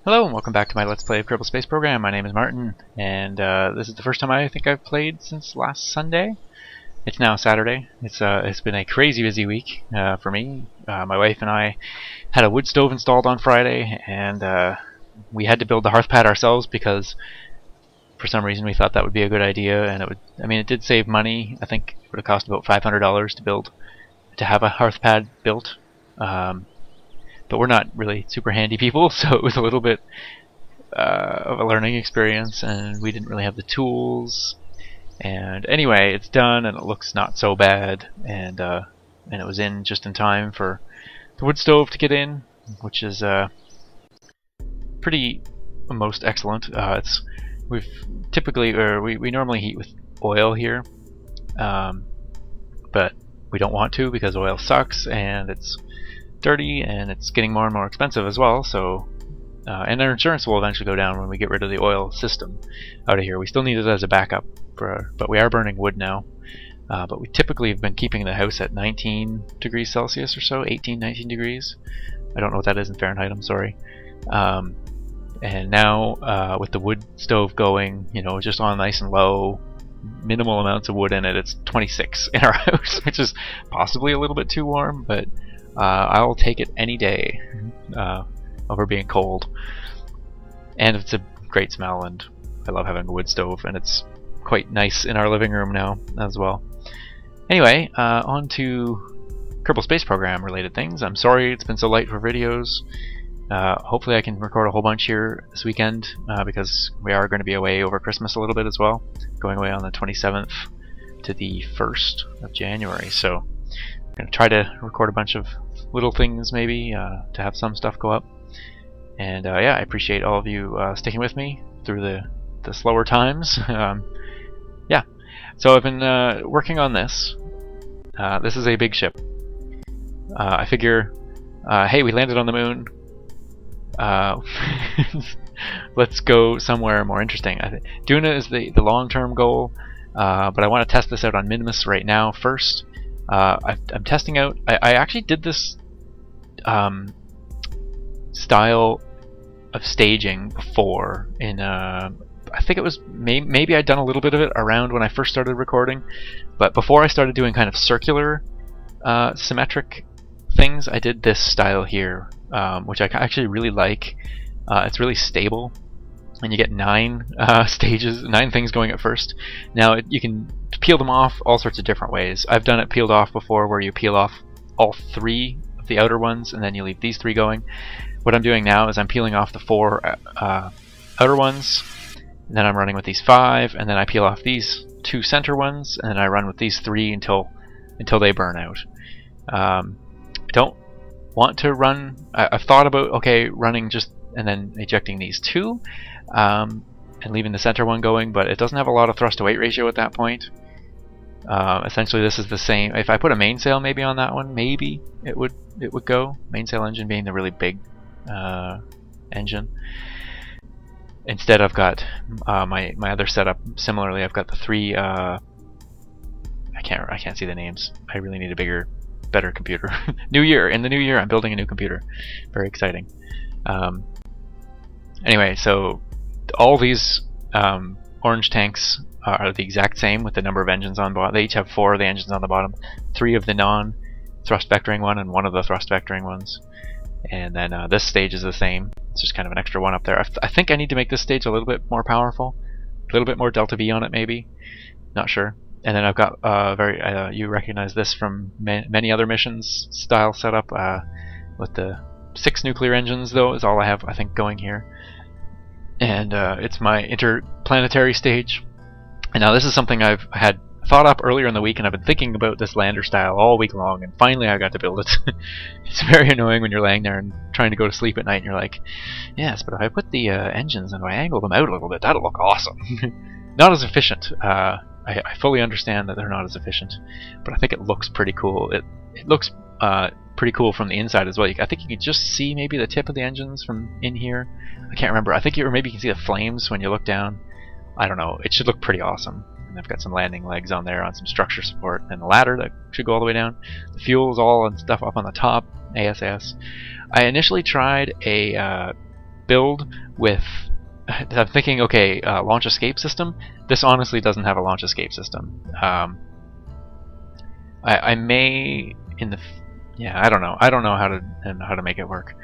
Hello and welcome back to my Let's Play of Kerbal Space Program. My name is Martin, and this is the first time I think I've played since last Sunday. It's now Saturday. It's been a crazy busy week for me. My wife and I had a wood stove installed on Friday, and we had to build the hearth pad ourselves because for some reason we thought that would be a good idea, and it did save money. I think it would have cost about $500 to have a hearth pad built. But we're not really super handy people, so it was a little bit of a learning experience, and we didn't really have the tools. And anyway, it's done, and it looks not so bad, and it was in just in time for the wood stove to get in, which is pretty most excellent. We normally heat with oil here, but we don't want to because oil sucks and it's dirty, and it's getting more and more expensive as well. So, and our insurance will eventually go down when we get rid of the oil system out of here. We still need it as a backup, but we are burning wood now. But we typically have been keeping the house at 19 degrees Celsius or so, 18, 19 degrees. I don't know what that is in Fahrenheit, I'm sorry. And now with the wood stove going, just on nice and low, minimal amounts of wood in it, it's 26 in our house, which is possibly a little bit too warm, but I'll take it any day over being cold. And it's a great smell, and I love having a wood stove, and it's quite nice in our living room now as well. Anyway, on to Kerbal Space Program related things. I'm sorry it's been so light for videos. Hopefully I can record a whole bunch here this weekend because we are going to be away over Christmas a little bit as well. Going away on the 27th to the 1st of January. So I'm going to try to record a bunch of little things maybe to have some stuff go up. And yeah, I appreciate all of you sticking with me through the slower times. Yeah, so I've been working on this. This is a big ship. I figure, hey, we landed on the moon. Let's go somewhere more interesting. Duna is the long-term goal, but I want to test this out on Minmus right now first. I'm testing out. I actually did this style of staging before in I think it was maybe I'd done a little bit of it around when I first started recording, but before I started doing kind of circular symmetric things, I did this style here, which I actually really like. It's really stable, and you get 9 stages, 9 things going at first. Now you can peel them off all sorts of different ways. I've done it peeled off before, where you peel off all 3 of the outer ones and then you leave these 3 going. What I'm doing now is I'm peeling off the 4 outer ones, and then I'm running with these 5, and then I peel off these 2 center ones, and then I run with these 3 until they burn out. I don't want to run. I've thought about running just and then ejecting these 2 and leaving the center one going, but it doesn't have a lot of thrust to weight ratio at that point. Essentially this is the same. If I put a mainsail maybe on that one, maybe it would go. Mainsail engine being the really big engine. Instead I've got my other setup. Similarly, I've got the 3 I can't see the names. I really need a better computer. In the new year I'm building a new computer. Very exciting. Anyway, so all these orange tanks are the exact same with the number of engines on bottom. They each have 4 of the engines on the bottom, 3 of the non-thrust vectoring one, and 1 of the thrust vectoring ones. And then this stage is the same. It's just kind of an extra one up there. I think I need to make this stage a little bit more powerful, a little bit more delta V on it maybe. Not sure. And then I've got you recognize this from many other missions style setup with the 6 nuclear engines, though, is all I have I think going here. And it's my interplanetary stage. And now this is something I've had thought up earlier in the week, and I've been thinking about this lander style all week long, and finally I got to build it. It's very annoying when you're laying there and trying to go to sleep at night and you're like, yes, but if I put the engines and if I angle them out a little bit, that'll look awesome. Not as efficient. I fully understand that they're not as efficient, but I think it looks pretty cool. It looks pretty cool from the inside as well. I think you can just see maybe the tip of the engines from in here. I can't remember. I think maybe you can see the flames when you look down. I don't know. It should look pretty awesome. And I've got some landing legs on there on some structure support, and a ladder that should go all the way down. The fuel's all and stuff up on the top. ASS. I initially tried a build with... I'm thinking, okay, launch escape system. This honestly doesn't have a launch escape system. I may in the... yeah, I don't know. I don't know how to make it work.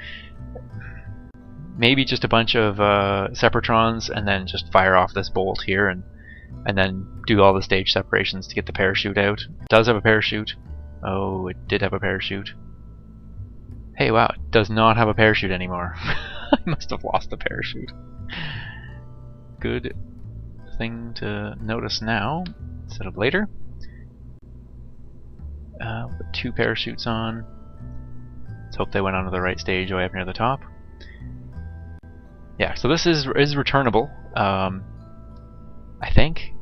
Maybe just a bunch of Separatrons and then just fire off this bolt here and then do all the stage separations to get the parachute out. It does have a parachute. Oh, it did have a parachute. Hey, wow, it does not have a parachute anymore. I must have lost the parachute. Good thing to notice now instead of later. Put 2 parachutes on. Let's hope they went onto the right stage way up near the top. Yeah, so this is returnable. I think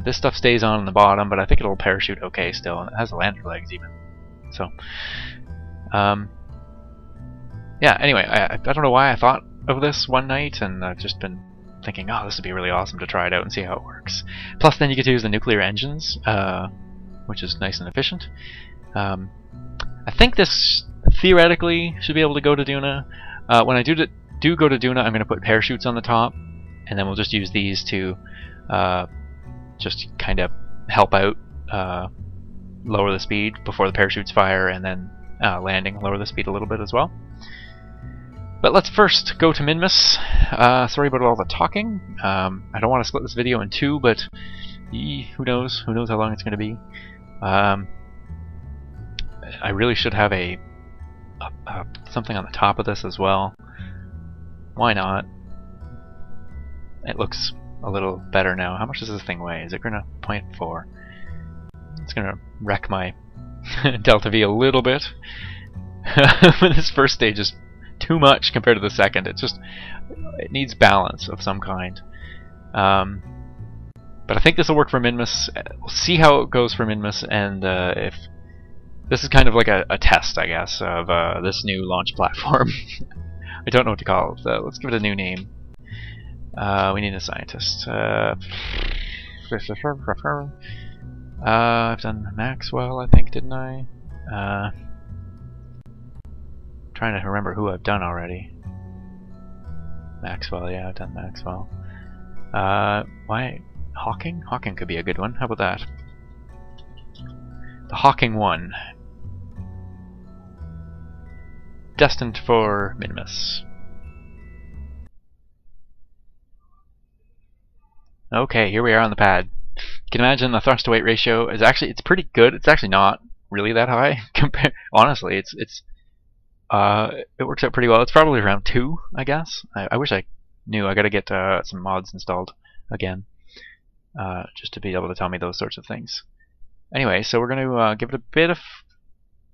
this stuff stays on the bottom, but I think it'll parachute okay still, and it has lander legs even. So, yeah. Anyway, I don't know why I thought of this one night, and I've just been thinking, oh, this would be really awesome to try it out and see how it works. Plus, then you get to use the nuclear engines, which is nice and efficient. I think this theoretically should be able to go to Duna. When I do go to Duna, I'm going to put parachutes on the top, and then we'll just use these to just kind of help out, lower the speed before the parachutes fire, and then landing, lower the speed a little bit as well. But let's first go to Minmus. Sorry about all the talking. I don't want to split this video in 2, but who knows? Who knows how long it's going to be? I really should have something on the top of this as well. Why not? It looks a little better now. How much does this thing weigh? Is it going to 0.4? It's going to wreck my delta V a little bit. This first stage is too much compared to the second. It needs balance of some kind. But I think this will work for Minmus. We'll see how it goes for Minmus, and if this is kind of like a test, I guess, of this new launch platform. I don't know what to call it. So let's give it a new name. We need a scientist. I've done Maxwell, I think, didn't I? Trying to remember who I've done already. Maxwell, yeah, I've done Maxwell. Why Hawking? Hawking could be a good one. How about that? The Hawking one. Destined for Minmus. Okay, here we are on the pad. You can imagine the thrust to weight ratio is it's pretty good. It's actually not really that high. Honestly, it works out pretty well. It's probably around 2, I guess. I wish I knew. I gotta get some mods installed again, just to be able to tell me those sorts of things. Anyway, so we're gonna give it a bit of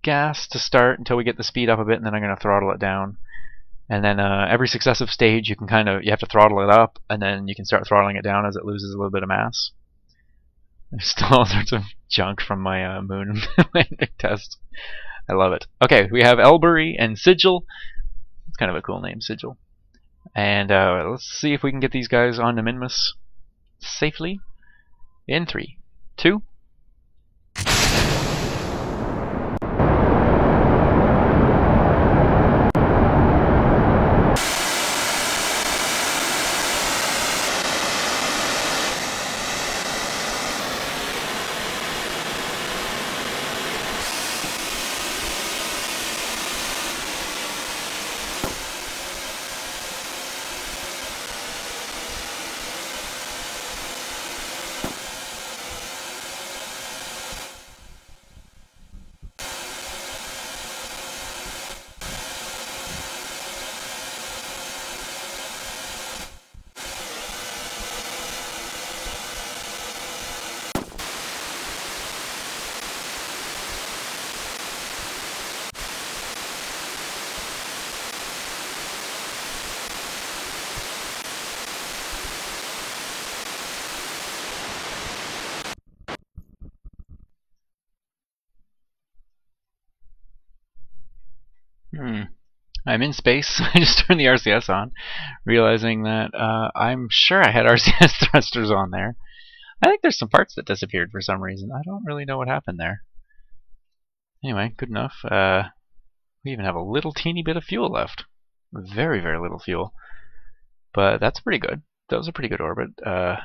gas to start until we get the speed up a bit, and then I'm gonna throttle it down. And then every successive stage, you have to throttle it up, and then you can start throttling it down as it loses a little bit of mass. There's still all sorts of junk from my moon landing test. I love it. Okay, we have Elbury and Sigil. It's kind of a cool name, Sigil. And let's see if we can get these guys onto Minmus safely. In 3, 2. I'm in space. I just turned the RCS on, realizing that I'm sure I had RCS thrusters on there. I think there's some parts that disappeared for some reason. I don't really know what happened there. Anyway, good enough. We even have a little teeny bit of fuel left. Very, very little fuel. But that's pretty good. That was a pretty good orbit. I'm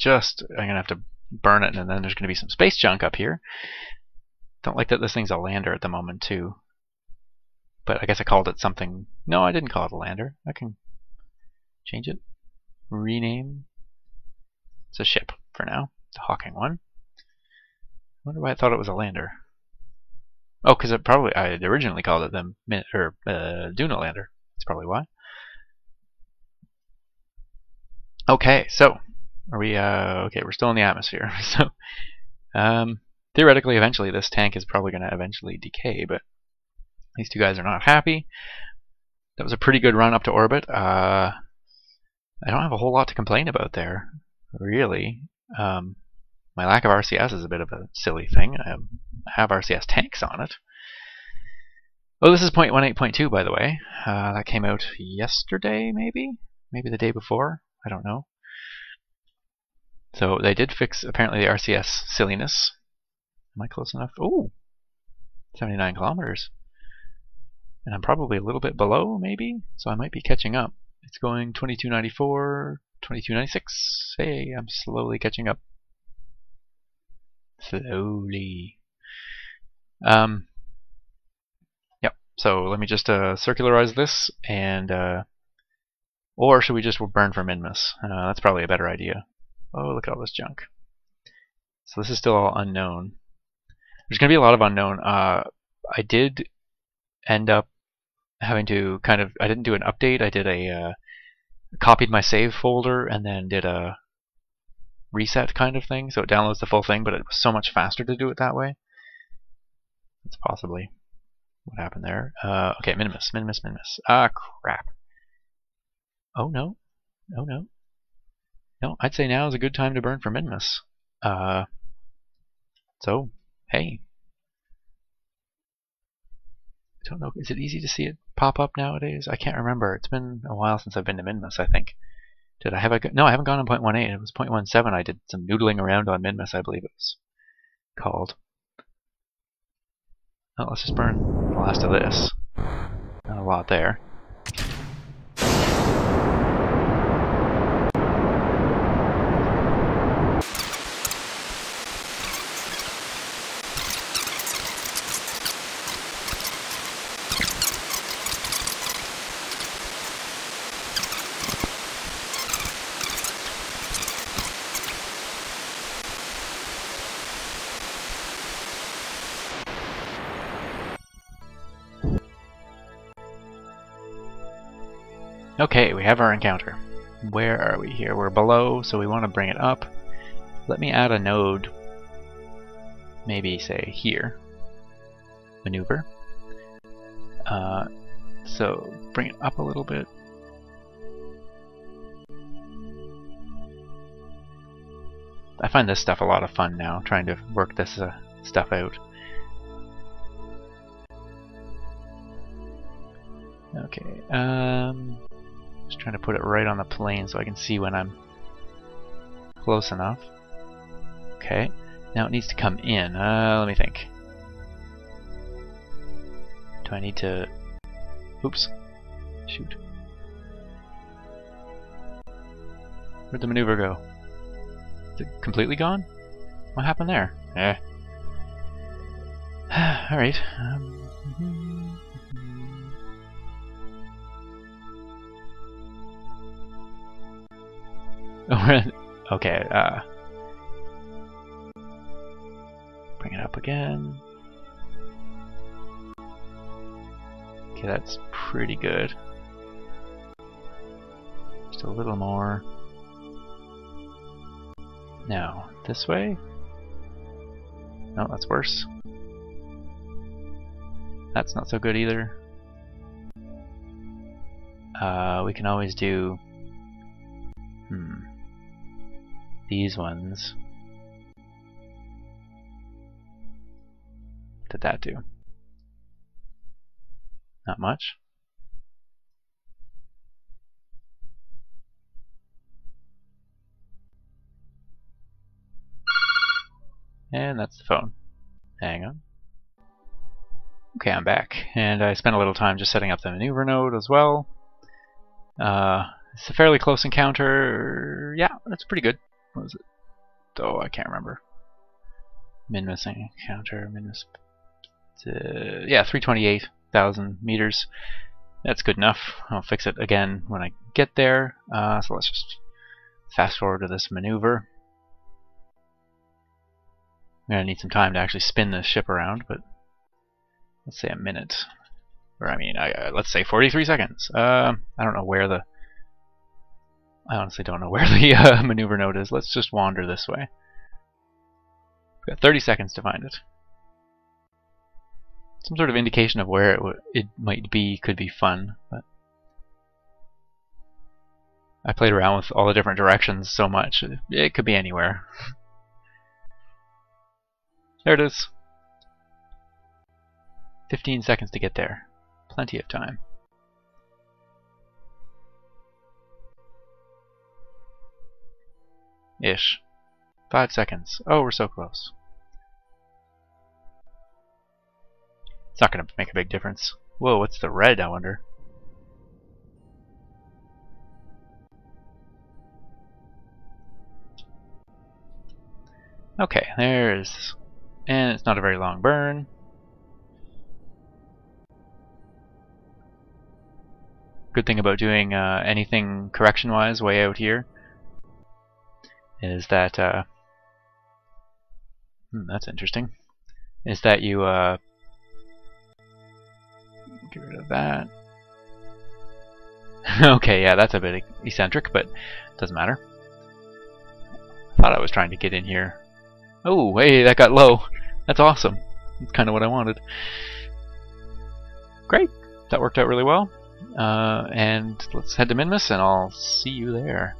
gonna have to burn it, and then there's gonna be some space junk up here. Don't like that this thing's a lander at the moment too. But I guess I called it something. No, I didn't call it a lander. I can change it. Rename. It's a ship for now. The Hawking one. I wonder why I thought it was a lander. Oh, because I had originally called it the Duna lander. That's probably why. Okay, so are we? Okay, we're still in the atmosphere. So theoretically, eventually, this tank is probably going to eventually decay. But these two guys are not happy. That was a pretty good run up to orbit. I don't have a whole lot to complain about there, really. My lack of RCS is a bit of a silly thing. I have RCS tanks on it. Oh, this is 0.18.2, by the way. That came out yesterday, maybe? Maybe the day before? I don't know. So they did fix, apparently, the RCS silliness. Am I close enough? Ooh! 79 kilometers. And I'm probably a little bit below, maybe? So I might be catching up. It's going 2294, 2296. Hey, I'm slowly catching up. Slowly. Yep. So let me just circularize this, and or should we just burn for Minmus? That's probably a better idea. Oh, look at all this junk. So this is still all unknown. There's going to be a lot of unknown. I did end up having to I didn't do an update. I did copied my save folder and then did a reset kind of thing, so it downloads the full thing, but it was so much faster to do it that way. That's possibly what happened there. Okay, Minmus. Ah, crap. Oh no. Oh no. No, I'd say now is a good time to burn for Minmus. So, hey. I don't know, is it easy to see it pop up nowadays? I can't remember. It's been a while since I've been to Minmus, I think. Did I have no, I haven't gone on 0.18. It was 0.17. I did some noodling around on Minmus, I believe it was called. Oh, let's just burn the last of this. Not a lot there. Okay, we have our encounter. Where are we here? We're below, so we want to bring it up. Let me add a node, maybe say here. Maneuver. So bring it up a little bit. I find this stuff a lot of fun now, trying to work this stuff out. Okay, just trying to put it right on the plane so I can see when I'm close enough. Okay, now it needs to come in. Let me think. Do I need to... Oops. Shoot. Where'd the maneuver go? Is it completely gone? What happened there? Alright. Okay, bring it up again. Okay, that's pretty good. Just a little more. Now, this way? No, that's worse. That's not so good either. We can always do... these ones. What did that do? Not much. And that's the phone. Hang on. Okay, I'm back. And I spent a little time just setting up the maneuver node as well. It's a fairly close encounter. Yeah, that's pretty good. What was it? Oh, I can't remember. Minmus encounter. Minmus. Yeah, 328,000 meters. That's good enough. I'll fix it again when I get there. So let's just fast forward to this maneuver. I'm gonna need some time to actually spin this ship around, but let's say a minute, or I mean, let's say 43 seconds. I don't know where the. I honestly don't know where the maneuver node is. Let's just wander this way. We've got 30 seconds to find it. Some sort of indication of where it might be could be fun, but I played around with all the different directions so much. It could be anywhere. There it is. 15 seconds to get there. Plenty of time. Ish. 5 seconds. Oh, we're so close. It's not going to make a big difference. Whoa, what's the red, I wonder? Okay, there's... And it's not a very long burn. Good thing about doing anything correction-wise way out here is that... that's interesting. Is that you... get rid of that. Okay, yeah, that's a bit eccentric, but doesn't matter. I thought I was trying to get in here. Oh, hey, that got low. That's awesome. That's kind of what I wanted. Great. That worked out really well. And let's head to Minmus, and I'll see you there.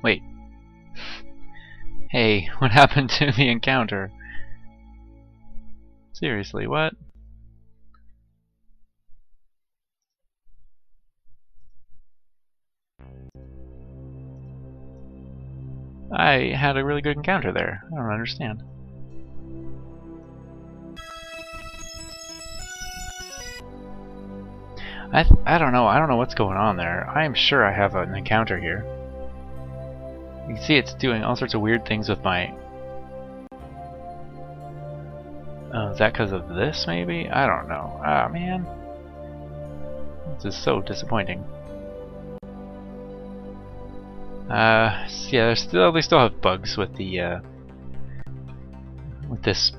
Wait. Hey, what happened to the encounter? Seriously, what? I had a really good encounter there. I don't understand. I don't know. I don't know what's going on there. I am sure I have an encounter here. You can see it's doing all sorts of weird things with my... Oh, is that because of this, maybe? I don't know. Ah, man. This is so disappointing. Yeah, they still have bugs with the with this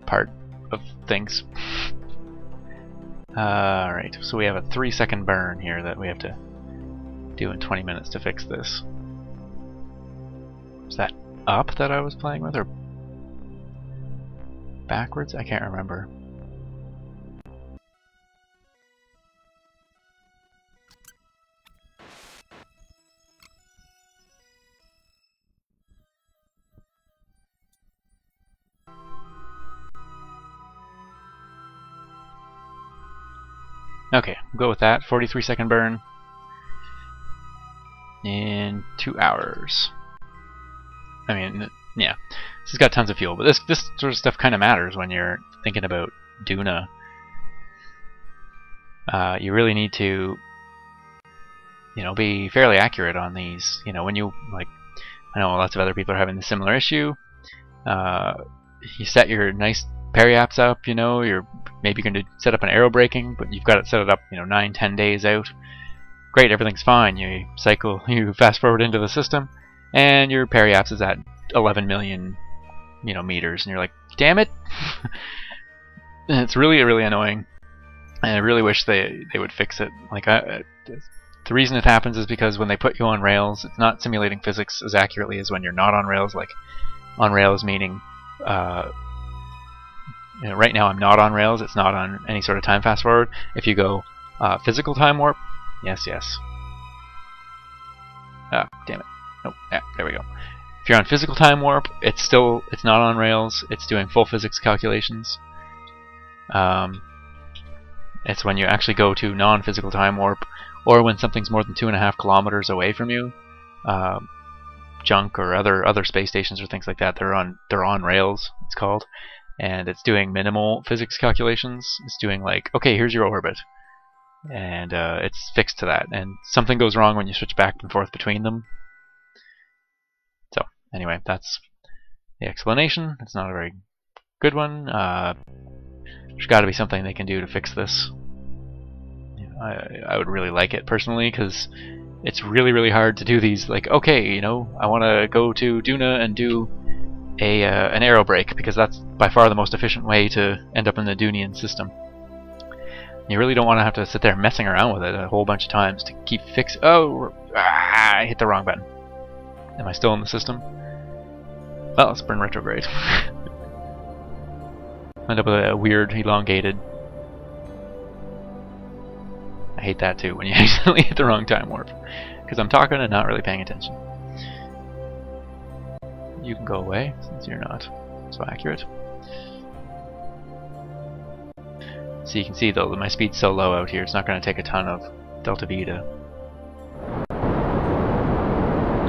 part of things. Alright, so we have a 3-second burn here that we have to do in 20 minutes to fix this. Is that up that I was playing with, or backwards? I can't remember. Okay, we'll go with that. 43-second burn in 2 hours. I mean, yeah, this has got tons of fuel, but this sort of stuff kind of matters when you're thinking about Duna. You really need to, be fairly accurate on these. When you I know lots of other people are having a similar issue. You set your nice periaps up. You're maybe going to set up an aero braking, but you've got it set it up, 9-10 days out. Great, everything's fine. You fast forward into the system, and your periaps is at 11 million, meters, and you're like, damn it! And it's really, really annoying, and I really wish they would fix it. The reason it happens is because when they put you on rails, it's not simulating physics as accurately as when you're not on rails. Like, on rails meaning, right now I'm not on rails. It's not on any sort of time fast forward. If you go physical time warp, yes. Damn it. Nope. Yeah, there we go. If you're on physical time warp, it's not on rails. It's doing full physics calculations. It's when you actually go to non-physical time warp, or when something's more than 2.5 kilometers away from you. Junk or other space stations or things like that, they're on rails, it's called, and it's doing minimal physics calculations. It's doing like, okay, here's your orbit, and it's fixed to that, and something goes wrong when you switch back and forth between them. So anyway, that's the explanation. It's not a very good one. There's got to be something they can do to fix this. I would really like it personally, because it's really hard to do these. Like, okay, you know, I want to go to Duna and do an aero brake, because that's by far the most efficient way to end up in the Dunian system. You really don't want to have to sit there messing around with it a whole bunch of times to keep fixing. Oh, I hit the wrong button. Am I still in the system? Well, let's burn retrograde. End up with a weird elongated. I hate that too, when you accidentally hit the wrong time warp, because I'm talking and not really paying attention. You can go away since you're not so accurate. So you can see though that my speed's so low out here, it's not going to take a ton of delta V to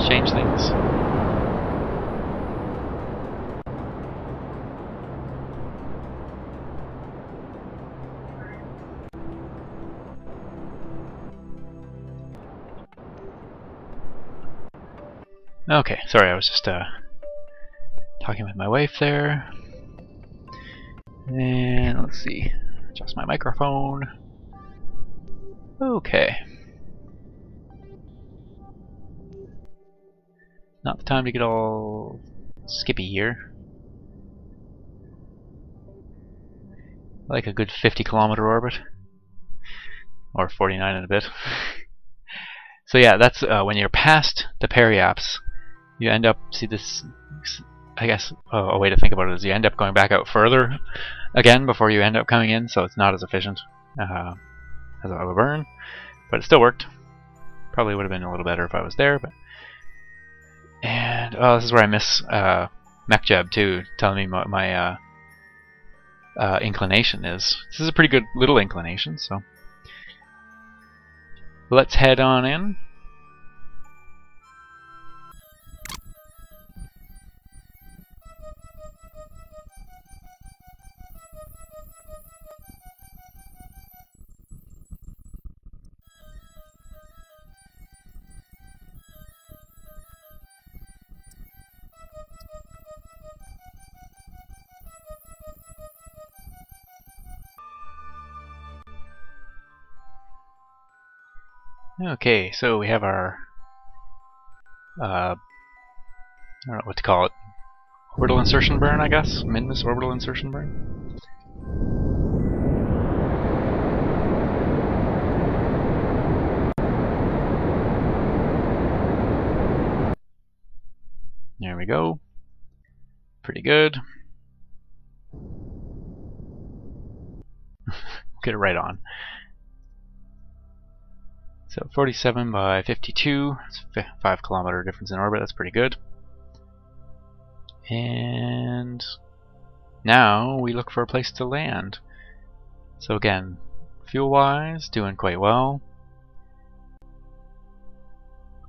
change things. Okay, sorry, I was just talking with my wife there. And let's see, adjust my microphone. Okay. Not the time to get all skippy here. I like a good 50-kilometer orbit. Or 49 and a bit. So yeah, that's when you're past the periapse, you end up, see this, I guess a way to think about it is you end up going back out further again before you end up coming in, so it's not as efficient as I would burn, but it still worked. Probably would have been a little better if I was there, but. And this is where I miss MechJeb too, telling me what my inclination is. This is a pretty good little inclination, so let's head on in. Okay, so we have our I don't know what to call it. Orbital insertion burn, I guess? Minmus orbital insertion burn? There we go. Pretty good. Get it right on. So 47 by 52, it's a 5-kilometer difference in orbit, that's pretty good. And now we look for a place to land. So again, fuel-wise, doing quite well.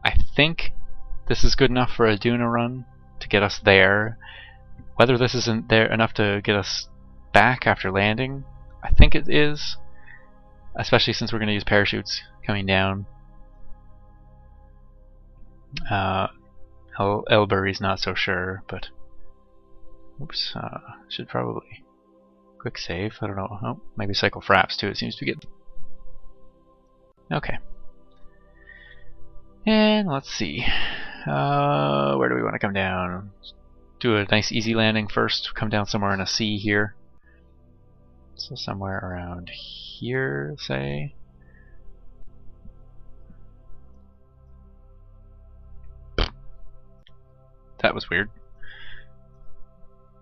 I think this is good enough for a Duna run to get us there. Whether this isn't there enough to get us back after landing, I think it is. Especially since we're going to use parachutes coming down. Elbury's not so sure, but oops, should probably quick save. I don't know. Oh, maybe cycle fraps too. It seems to get okay. And let's see, where do we want to come down? Do a nice easy landing first. Come down somewhere in a sea here. So somewhere around here, say. That was weird.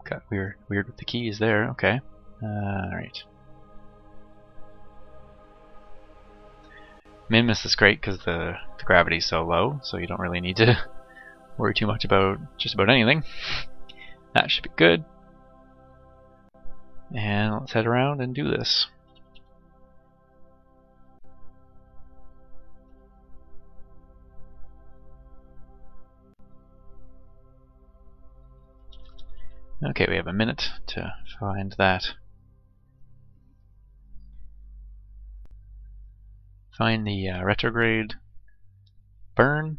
Got weird with the keys there. Okay. Alright. Minmus is great because the gravity's so low, so you don't really need to worry too much about just about anything. That should be good. And let's head around and do this. Okay, we have a minute to find that. Find the retrograde burn.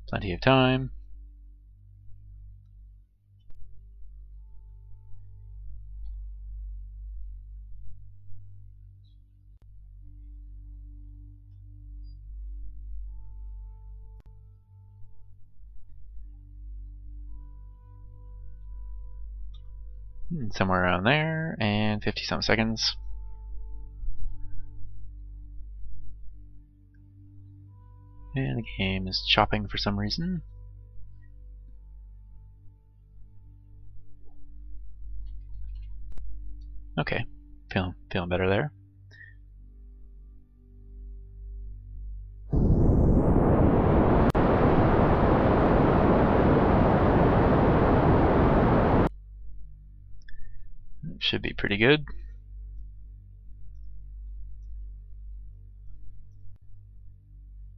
Plenty of time. Somewhere around there, and 50-some seconds. And the game is chopping for some reason. Okay, feeling better there. Should be pretty good.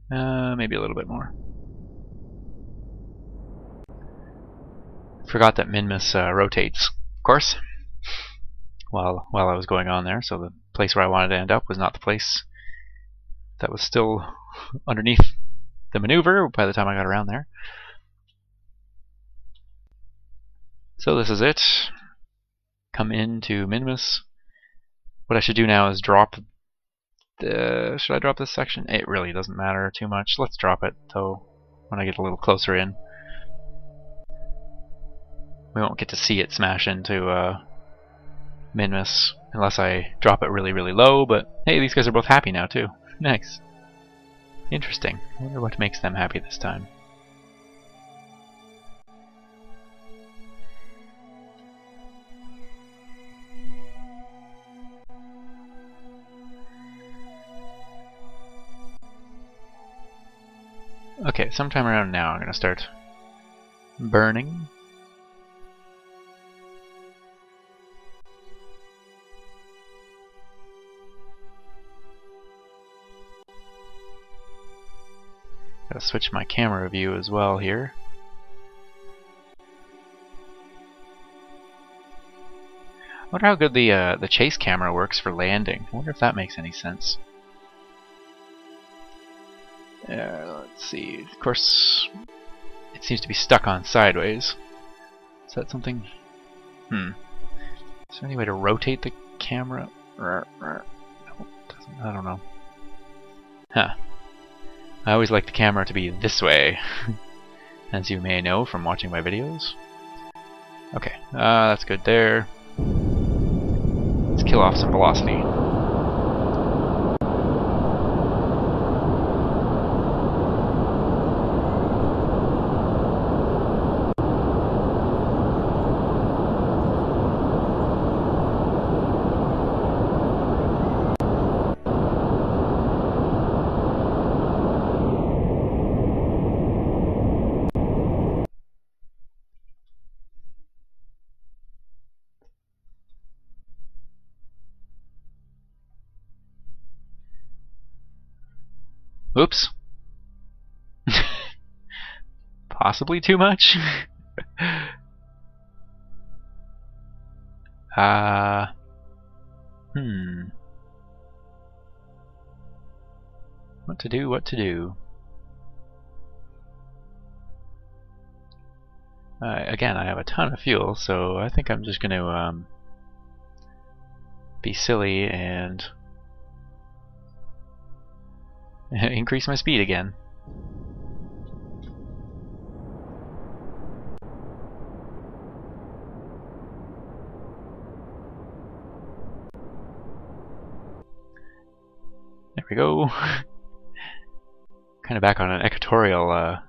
Maybe a little bit more. Forgot that Minmus rotates, of course, while I was going on there, so the place where I wanted to end up was not the place that was still underneath the maneuver by the time I got around there. So this is it. Come into Minmus. What I should do now is drop the... Should I drop this section? It really doesn't matter too much. Let's drop it, though, when I get a little closer in. We won't get to see it smash into Minmus unless I drop it really, really low, but hey, these guys are both happy now, too. Nice. Interesting. I wonder what makes them happy this time. Okay, sometime around now I'm gonna start burning. Gotta switch my camera view as well here. I wonder how good the chase camera works for landing. I wonder if that makes any sense. Let's see. Of course, it seems to be stuck on sideways. Is that something? Is there any way to rotate the camera? No, I don't know. Huh. I always like the camera to be this way, as you may know from watching my videos. Okay, that's good there. Let's kill off some velocity. Oops. Possibly too much? What to do, what to do? Again, I have a ton of fuel, so I think I'm just going to be silly and increase my speed again. There we go. Kind of back on an equatorial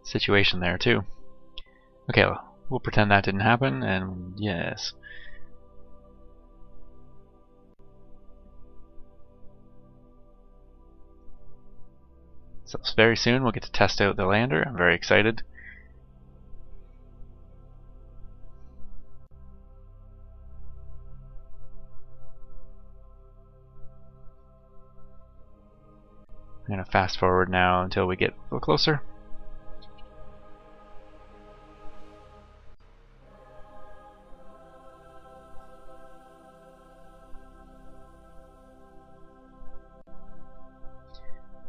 situation there too. Okay, we'll pretend that didn't happen, and yes. So very soon we'll get to test out the lander. I'm very excited. I'm going to fast forward now until we get a little closer.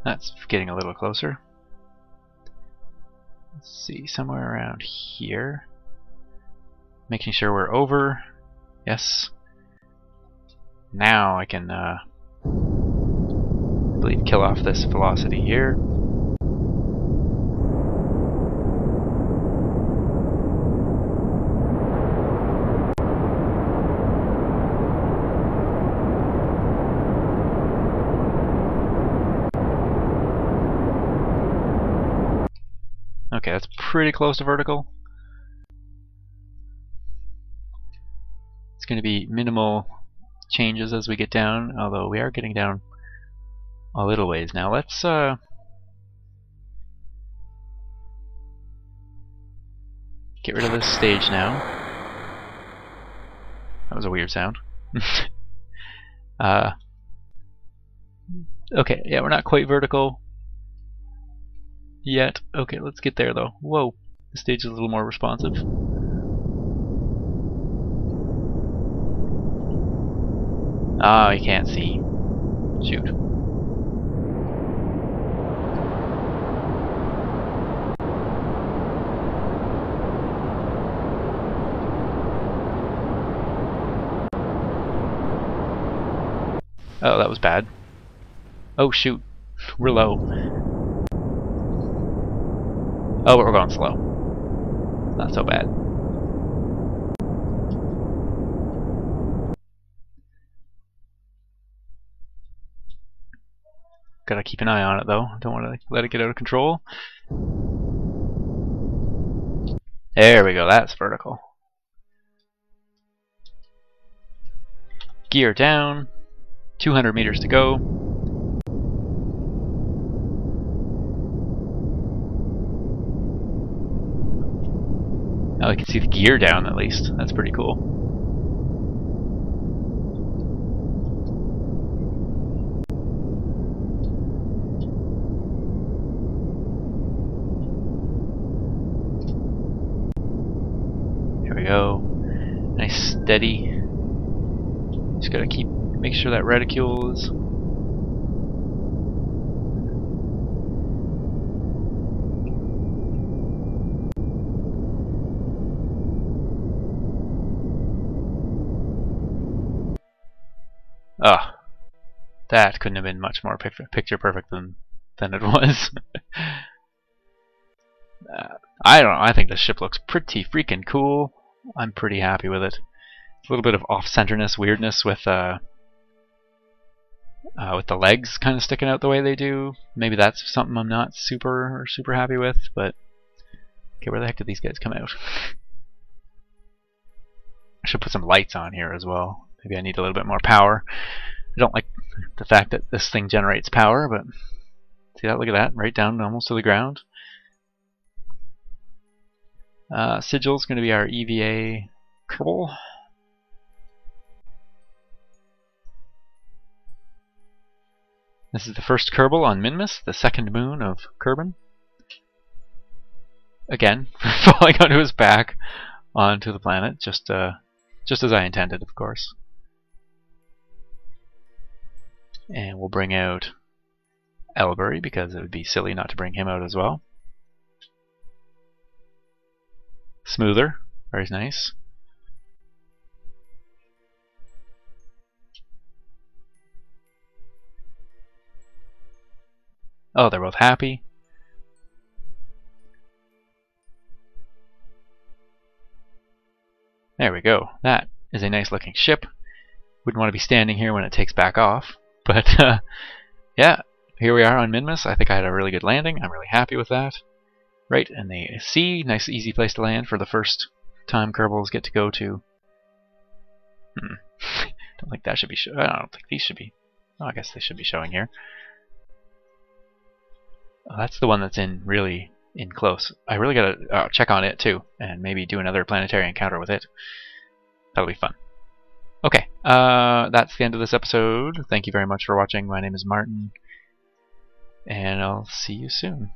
That's getting a little closer. Let's see, somewhere around here. Making sure we're over. Yes. Now I can, I believe, kill off this velocity here. Okay, that's pretty close to vertical. It's going to be minimal changes as we get down, although we are getting down a little ways now. Let's get rid of this stage now. That was a weird sound. Okay, yeah, we're not quite vertical yet. Okay, let's get there though. Whoa, the stage is a little more responsive. Ah, you can't see. Shoot. Oh, that was bad. Oh shoot, we're low. Oh, but we're going slow. Not so bad. Gotta keep an eye on it though. Don't want to let it get out of control. There we go, that's vertical. Gear down. 200 meters to go. Now we can see the gear down at least. That's pretty cool. Here we go. Nice steady. Just gotta make sure that reticule is that couldn't have been much more picture perfect than it was. I don't know, I think this ship looks pretty freaking cool. I'm pretty happy with it. It's a little bit of off-centerness weirdness with the legs kind of sticking out the way they do. Maybe that's something I'm not super happy with, but okay, where the heck did these guys come out? I should put some lights on here as well. Maybe I need a little bit more power. I don't like the fact that this thing generates power, but see that? Look at that, right down almost to the ground. Sigil's going to be our EVA Kerbal. This is the first Kerbal on Minmus, the second moon of Kerbin. Again, falling onto his back onto the planet, just as I intended, of course. And we'll bring out Elbury because it would be silly not to bring him out as well. Smoother, very nice. Oh, they're both happy. There we go. That is a nice looking ship. Wouldn't want to be standing here when it takes back off. But yeah, here we are on Minmus. I think I had a really good landing. I'm really happy with that. Right in the sea, nice easy place to land for the first time Kerbals get to go to. Don't think that should be I don't think these should be. Oh, I guess they should be showing here. Oh, that's the one that's really in close. I really gotta check on it too, and maybe do another planetary encounter with it. That'll be fun. Okay, that's the end of this episode. Thank you very much for watching. My name is Martin, and I'll see you soon.